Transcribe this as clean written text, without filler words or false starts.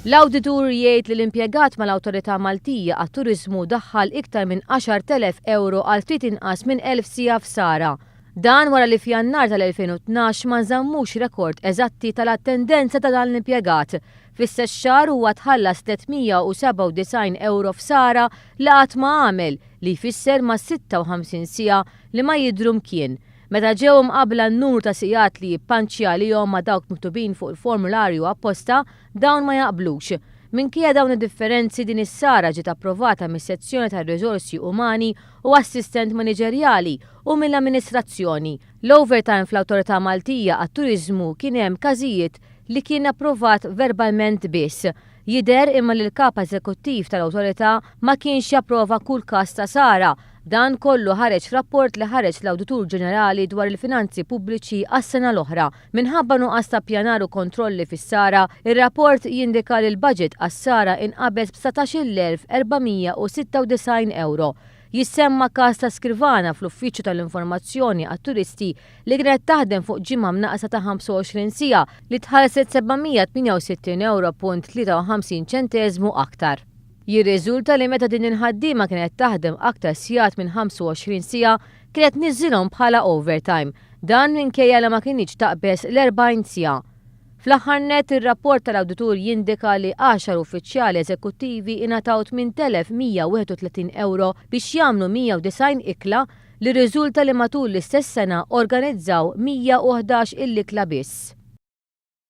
L-awditur jgħid li l-impjegat mal-Awtorità Maltija għat-Turiżmu daħħal iktar minn 10,000 euro għal ftit inqas minn 1,000 siegħa f'sara. Dan wara li f'Jannar tal-2012 ma nżammux rekord eżatti tal-attendenza ta' dan l-impjegat. Fl-istess xahar huwa tħallas 397 euro f'sara li qatt ma għamel li jfisser ma' 56 siegħa li ma jidhru mkien. Meta ġew mqabbla n-numru ta' sigħat li jippanċja lihom ma' dawk miktubin fuq il-formularju apposta, dawn ma jaqblux. Minkejja dawn id-differenzi din is-sara ġiet approvata mis-sezzjoni tar-riżorsi umani u assistent maniġerjali u mill-amministrazzjoni. L-overtime fl-Awtorità Maltija għat-Turiżmu kien hemm każijiet li kien approvat verbalment biss. Jidher imma li l-kap eżekuttiv tal-awtorità ma kienx japprova kull każ ta' sara. Dan kollu ħareġ f'rapport li ħareġ l-Awditur Ġenerali dwar il-finanzi pubbliċi għas-sena l-oħra. Minħabba nuqqas ta' pjanar u kontrolli fis-sara, ir-rapport jindika li l-budget għas-sara inqabeż b'17,496 euro. Jissemma każ ta' skrivana fl-Uffiċċju tal-Informazzjoni għat-Turisti li kienet taħdem fuq ġimgħa mnaqsa ta' 25 siegħa li tħallset 768 euro.53 aktar. Jirriżulta li meta din il-ħaddiema kienet taħdem aktar sigħat minn 25 siegħa kienet niżżilhom bħala overtime. Dan minkejja li ma kienx taqbeż l-40 siegħa. Fl-aħħar nett ir-rapport tal-awditur jindika li 10 uffiċjali eżekuttivi ingħataw 8,131 euro biex jagħmlu 190 ikla li rriżulta li matul l-istess sena organizzaw 111 il-ikla biss.